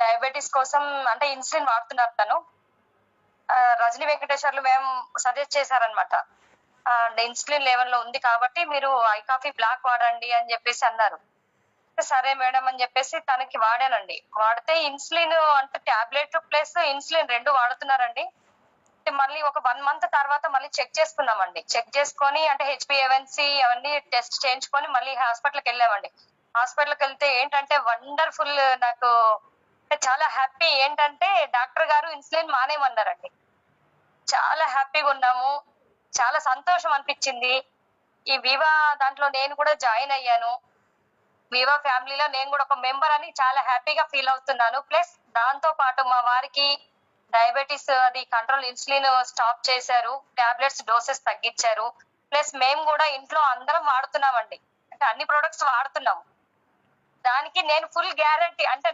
Diabetes కోసం అంటే insulin వాడుతున్నారు తను. రజనీ వెంకటేశ్వర్లు మేము సజెస్ట్ చేశారనమాట. ఇన్సులిన్ లెవెల్‌లో ఉంది కాబట్టి మీరు ఐ కాఫీ బ్లాక్ వాడండి అని జెప్పేసి అన్నారు. సరే మేడం అని జెప్పేసి తనకి వాడానండి. వాడితే ఇన్సులిన్ అంటే టాబ్లెట్ ప్లస్ ఇన్సులిన్ 2 వాడుతున్నారండి. మళ్ళీ ఒక 1 మంత్ తర్వాత మళ్ళీ చెక్ చేసుకున్నామండి. చెక్ చేసుకొని అంటే హెచ్‌బీఏవన్సీ అవన్నీ టెస్ట్ చేయించుకొని మళ్ళీ హాస్పిటల్‌కెళ్ళామండి. హాస్పిటల్‌కెళ్తే ఏంటంటే వండర్‌ఫుల్ నాకు చాలా హ్యాపీ ఏంటంటే డాక్టర్ గారు ఇన్సులిన్ మానేయమన్నారండి. చాలా హ్యాపీగున్నాము. చాలా సంతోషం అనిపిచ్చింది. ఈ వివా దాంట్లో నేను కూడా జాయిన్ అయ్యాను. వివా ఫ్యామిలీలో నేను కూడా ఒక మెంబర్ అని చాలా హ్యాపీగా ఫీల్ అవుతున్నాను. ప్లస్ దాంతో పాటు మా వారికి డయాబెటిస్ అది కంట్రోల్ ఇన్సులిన్ స్టాప్ చేశారు. టాబ్లెట్స్ డోసెస్ తగ్గించారు. ప్లస్ మేము కూడా ఇంట్లో అందరం వాడుతున్నామండి. అంటే అన్ని ప్రొడక్ట్స్ వాడుతున్నాము. దానికి నేను ఫుల్ గ్యారంటీ అంటే